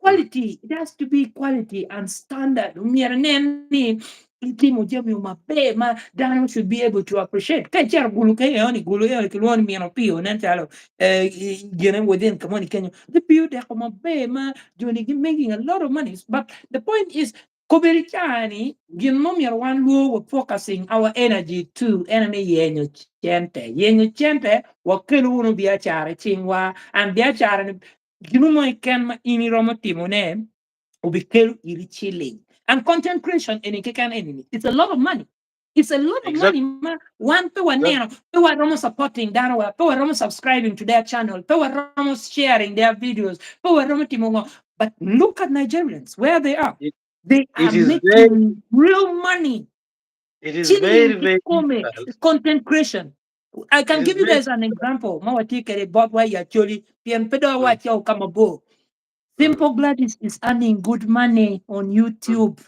mm, Quality. It has to be quality and standard. Umiarneni Itimo jami mabe ma dano should be able to appreciate. Kai char gulu ke luon miano pio nan chalo gene within come on Kenya. The pio de como be ma Johnny making a lot of money. But the point is Koberichani, Ginomier one luo were focusing our energy to enemy yenyo chente. Yenyo chente, wakelu unu biachare chingwa, and biachare Ginumo ken ma ini romo timone, ubikelu iri chilling. And content creation in Kikan enemy. It's a lot of money. It's a lot of money, Exactly. ma. One pe Exactly. wanero, pe waromo supporting Danawa, pe waromo subscribing to their channel, pe waromo sharing their videos, pe waromo timongo. But look at Nigerians, where they are. It, They are it is very, making real money. it is very, Chilling very Ikome, difficult. content creation. I It can is give you very, guys an example. Mawati Batwa Acholi, Piempedo mm, Wachao Kamabo. mm, Simple Gladys is earning good money on YouTube.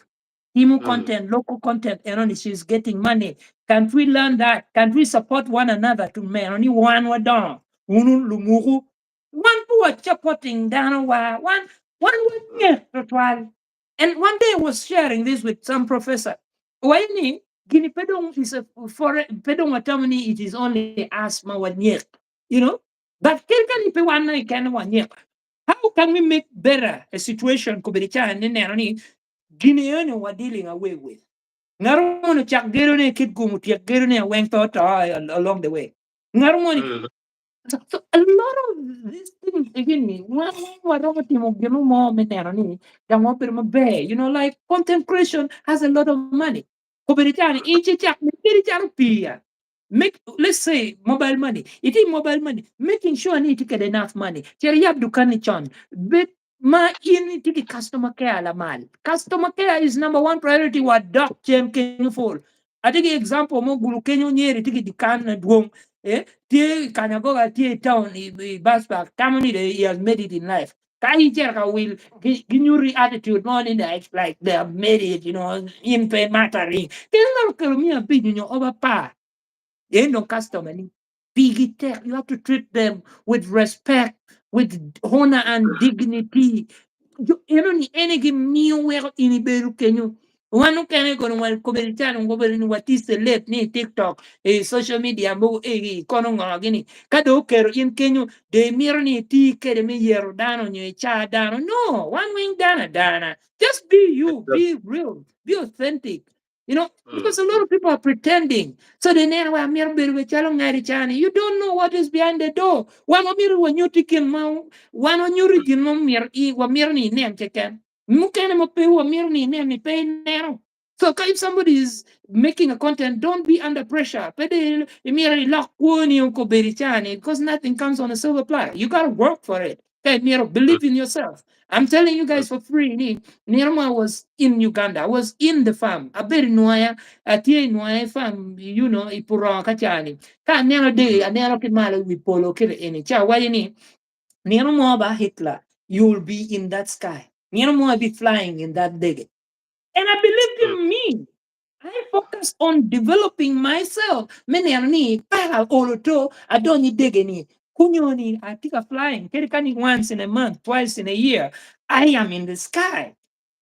Timu mm, content, local content, and only she's getting money. Can't we learn that? Can't we support one another to man? Only one were down. Unu lumuru. One poor supporting down one mm, year total. And one day I was sharing this with some professor. When Guinea pedong is a foreign pedong watamani, it is only asthma 1 year. You know? But can pe one can 1 year. How can we make better a situation kubericha and then Guinean were dealing away with? Ngarumo chak gero ne kid gumutia gero ne went out along the way. Ngarumo mm, so a lot of these things again me one warong timo genu mo menero ni damo per mabe like content creation has a lot of money. Kubericha each chak me pia. Make let's say mobile money. It is mobile money. Making sure I need to get enough money. Cherry up dukani chon. But ma in tiki customer care la mal. Customer care is number one priority. What doc chem king for? I take example mo gulu kenyo nyeri tiki dikan na duong. Tie kanyagoga tie town baspak. Kamani he has made it in life. Kai jerka will ginyuri attitude more in like they have made it, in pay mattering. Kaya kalumia big over pa. They ain't no customer. Biggie tech, you have to treat them with respect, with honor and dignity. You ni any new way in Iberu Kenu. One can go on Coberitano, Gobelin, what is the left, ni TikTok, social media, mo, Konongini. Kadoker in Kenu, de mirni tea, me year down on your cha down. No, one wing dana. Just be you, exactly. be real, be authentic. Mm, Because a lot of people are pretending. So the name wa mir bir we chalo ngari chani. You don't know what is behind the door. Wa mir wa nyuti kin ma wa no nyuri tin mo mir I wa mir ni nem cheken. Mukene mo pe wa mir ni nem ni pe nero. So if somebody is making a content, don't be under pressure. Pede mir lock woni ko berichani because nothing comes on a silver platter. You gotta work for it. Okay, Miro, mm, believe in yourself. I'm telling you mm, guys for free. Nirma was in Uganda. I was in the farm. A very noya, a tia noya farm, ipuro kachani. Ka nero de, mm, a nero kimala with polo kiri any. Cha, why you need? Nero mo ba Hitler. You'll be in that sky. Nero mo be flying in that day. And I believed mm, in me. I focus on developing myself. Many are ni para oloto adoni degeni. Kunyoni I think of flying. Kerikani once in a month, twice in a year. I am in the sky.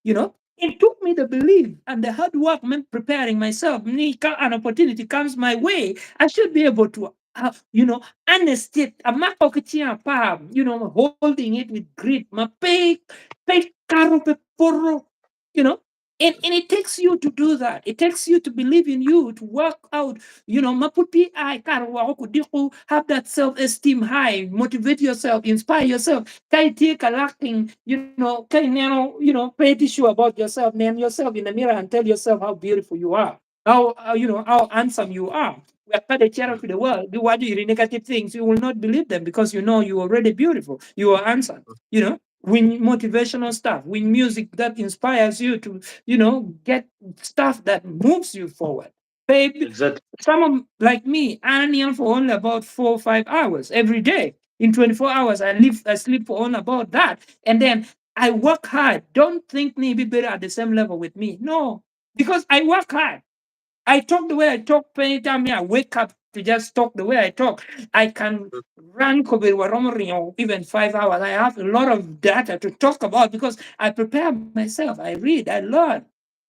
It took me the belief and the hard work meant preparing myself. An opportunity comes my way. I should be able to understand a palm, holding it with grit. Ma pay caro pe porro, you know, and it takes you to do that. It takes you to believe in you, to work out, maputi I have that self-esteem high, motivate yourself, inspire yourself. Kai take a lacking, kai pay issue about yourself, name yourself in the mirror and tell yourself how beautiful you are, how handsome you are. We are part of mm, charity to the world. Do what you hear negative things, you will not believe them because you're already beautiful. You are handsome. When motivational stuff, when music that inspires you to, get stuff that moves you forward. Baby, exactly. someone like me, I am for only about 4 or 5 hours every day. In 24 hours, I sleep for only about that. And then I work hard. Don't think me be better at the same level with me. No, because I work hard. I talk the way I talk anytime I wake up to just talk the way I talk. I can Mm, run Kobe Waromori even 5 hours. I have a lot of data to talk about because I prepare myself. I read, I learn.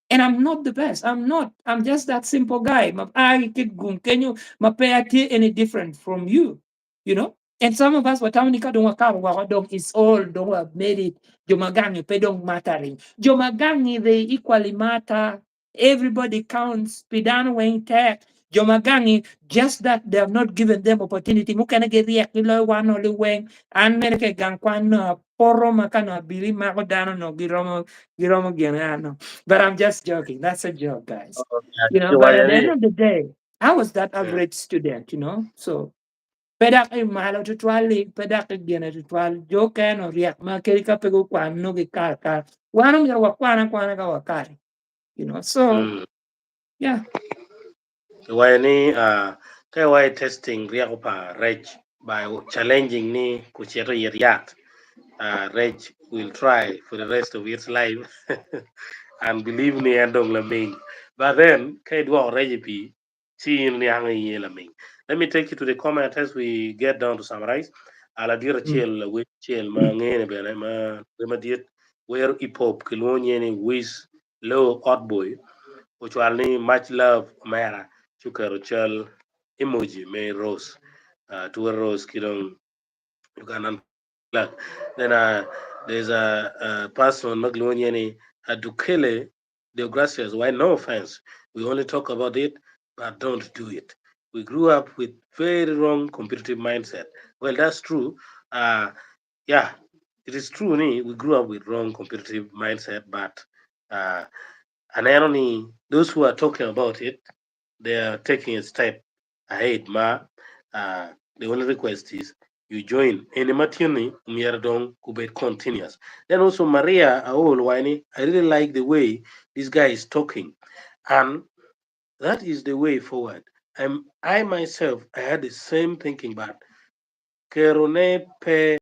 And I'm not the best. I'm not. I'm just that simple guy. Can you any different from you? You know? And some of us were telling you don't work is all don't have made it. Jomagangi pe don't mattering. Jomagangi they equally matter. Everybody counts. Pidano wing tech. Jomagangi, just that they have not given them opportunity. Mukana get the one only wing and America Gankwan poro makana bili makodano no giromo giano. But I'm just joking. That's a joke, guys. Oh, But at the yeah. end of the day, I was that Mm. average student, So pedak ay malo to twali, pedak again to twal joke no riak ma kerika pego kwan no ge kar. Wanong ya wakwana ka wakari. So Mm. yeah. Why ni kay why testing riak pa reg by challenging ni kuchero yeriat. Reg will try for the rest of its life. And believe me, and don't laming. But then, kay do already be seeing the hanging laming. Let me take you to the comment as we get down to summarize. Ala dira Mm. chill with chill ma ngene bele ma rema diet where hip hop kilonye ni wiz low hot boy which will need much love mera chukaro chal emoji me rose to a rose kidong Ugandan flag. Then there's a person Magloniani Adukele Deogracias. Why no offense? We only talk about it, but don't do it. We grew up with very wrong competitive mindset. Well, that's true. Uh, yeah, it is true. We grew up with wrong competitive mindset, but uh, and irony, those who are talking about it, they are taking a step ahead. Uh, the only request is you join any matini Mierdong Kubet continuous. Then also Maria Aol Wini, I really like the way this guy is talking. And that is the way forward. I myself I had the same thinking, but Kerone pe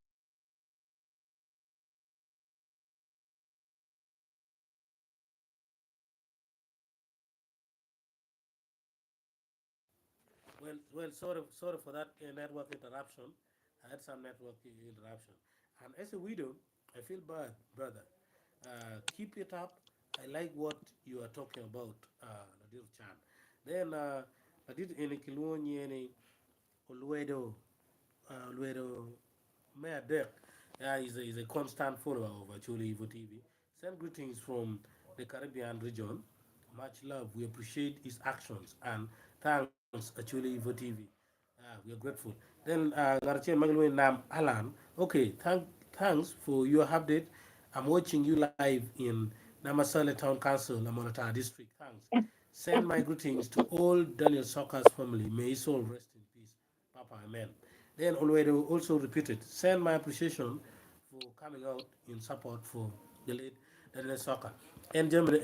sorry for that network interruption. I had some network interruption. And as a widow, I feel bad, brother. Keep it up. I like what you are talking about, Nadir Chan. Then, Nadir any Kilwoni any Oluedo, Oluedo Mayor Dirk, is a constant follower of Acholi Evo TV. Send greetings from the Caribbean region. Much love. We appreciate his actions and thanks Acholi Evo TV. We are grateful. Then Garcia Magalwe Nam Alan. Okay, thanks for your update. I'm watching you live in Namasale Town Council, Lamonata District. Thanks. Send my greetings to all Daniel Soccer's family. May his soul rest in peace. Papa, amen. Then Olwedo also repeated, send my appreciation for coming out in support for the late Daniel Soccer. And Germany,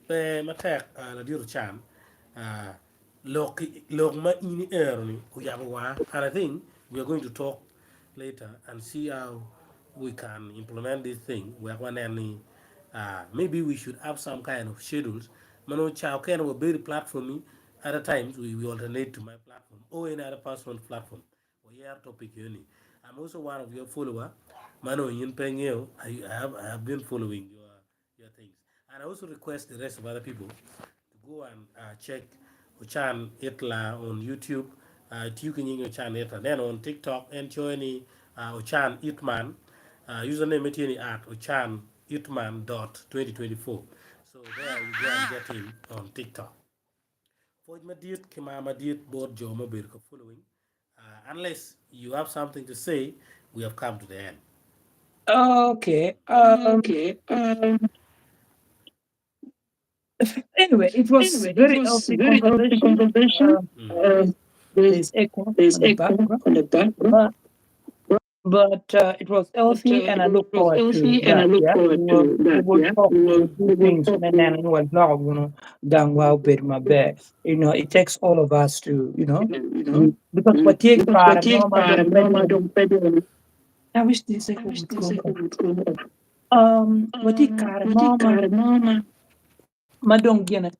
Matek, Nadir Chan, uh, log ma ini erni kuyawa. And I think we are going to talk later and see how we can implement this thing. We are any maybe we should have some kind of schedules. Mano chow kind of a very platform. Other times we alternate to my platform or any other person's platform. Or yeah topic uni. I'm also one of your follower. Mano yin peng I have been following your things. And I also request the rest of other people to go and check Ochan Itla on YouTube. You can use Ochan Itla. Then on TikTok and join Ochan Itman. Username it at Ochan Itman dot 2024. So there you go and get him on TikTok. For Madit, Kima Madit, board Joma Birka following. Unless you have something to say, we have come to the end. Okay. Okay. Anyway, it was Anyway, it very was healthy very healthy conversation. conversation. Um, Uh, there's, there's echo there's on the echo background, on the background, but it was but healthy, and I it look was forward to healthy, and I that. look Yeah, forward to we that. will Yeah, talk, we will we do will things, talk. and then we will log, gang wow, bit my bed. It takes all of us to, You know, because what take because part, what you no, I para don't bet no, I you. don't pay. I wish this I echo wish would this go off. would go up. What take part, What you no, para mama, I don't get it.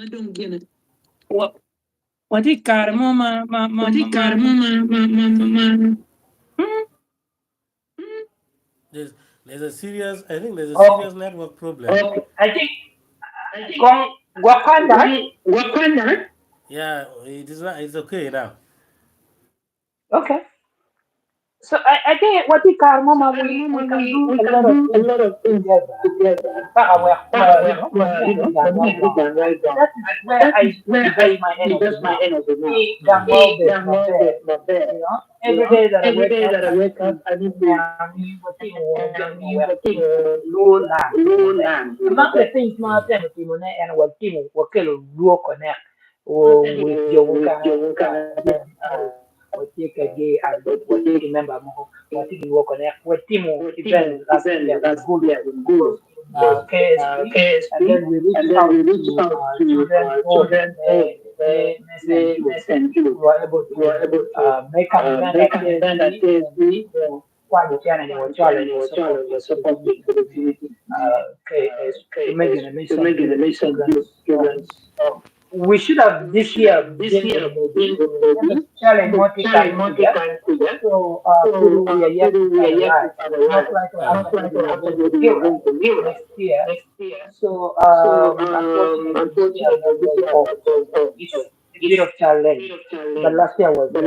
I don't get it. What take part, What what you para man. mama. Hmm? There's there's a serious I think there's a Okay, serious network problem. okay. I think. Kong Wakanda. Yeah, it is not. It's okay now. Okay. So I think what we can, Mama, we can do a lot of things together. That is where I invest my energy now. See, Mm. Gambo is my bed. You know, every day that I wake up, I need to low land in my bed. Among the things my Mm. family and what team will kill low connect or with Jonka and what take a gay and what take a member more, what take work on what team event last year in Gulu in Mm. KSP, and then we reach out to children home, and youth who are able to make an event at KSP and quite the challenge or challenge or support the activity to make generation youth children. We should have this year been in maybe the challenge multi-kind figure. So we are yet to finalize. Most likely Mm. after we are going to Gimara next year. So unfortunately this year I'm not going forward. So it's a bit of challenge. But last year was there.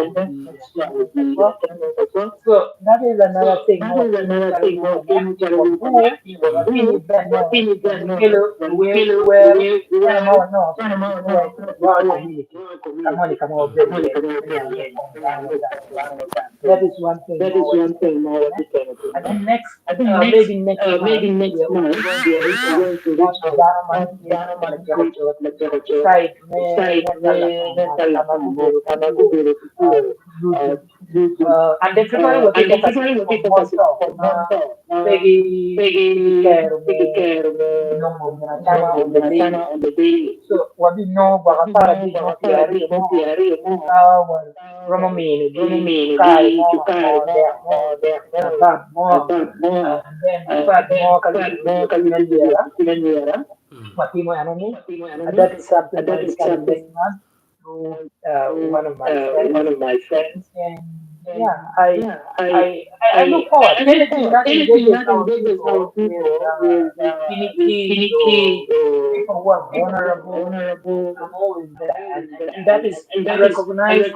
And then next year will be attendance as well. So that is another thing more team challenge more connect. Wabu, Mm. Wapini Beno, Wapikilo, well, when I'm out north, our community. Come on, come on, very well. That is one thing more what you can connect. And then next, maybe next month, we are going to reach out to one Dharma here in the Jericho side, Mentala, Luju. And then February will take us from Bonto, Peggy Care, no, Chama on the daily. So, what we know about Para did not carry more, Romamini, Kai more, there more, Bad more, and then Fat more, Kaliki, Mm. Matimo Anani. That is something that is coming next month through one of my friends. And yeah, I look forward. Anything that engages our people with dignity or people who are vulnerable, I'm always there. And that is I recognize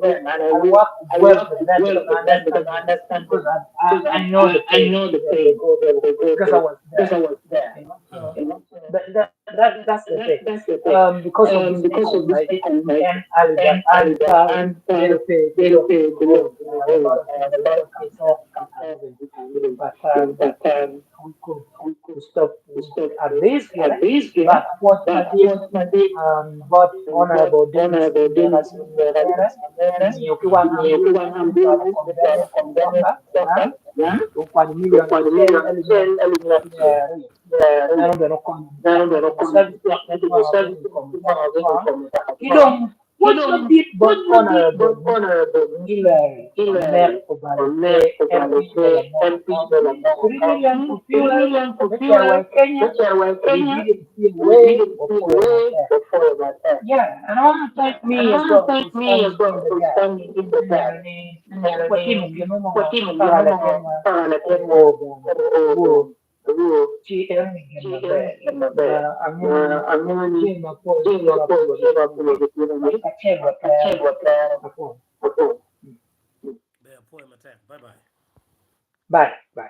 them and I work well with them because I understand them because I know the pain that they go through because I was there. You know, so Mm. that's the thing. Because of this reason, right? And Aliba, Alta, they pay below home. A lot of things we can talk and moving. But we could stop at this here. But unfortunately, but honorable Dennis in the Rajin ni ukiwa hambu mtala kwa Daniel from Soka, kwa million shell element nano kwa na service kwa wingi kwa kidong what not deep but honorable Hillary Mayor Obalite MP Delamont County 3 million to fuel which are Kenya we didn't see a way before that. Yeah, and I want to thank me as well for standing in the gap. Yani, what team you know para kama wo ci erni gemma be na amuni jema ko jema ko ka chego ko Be a poem attack. Bye bye. bye bye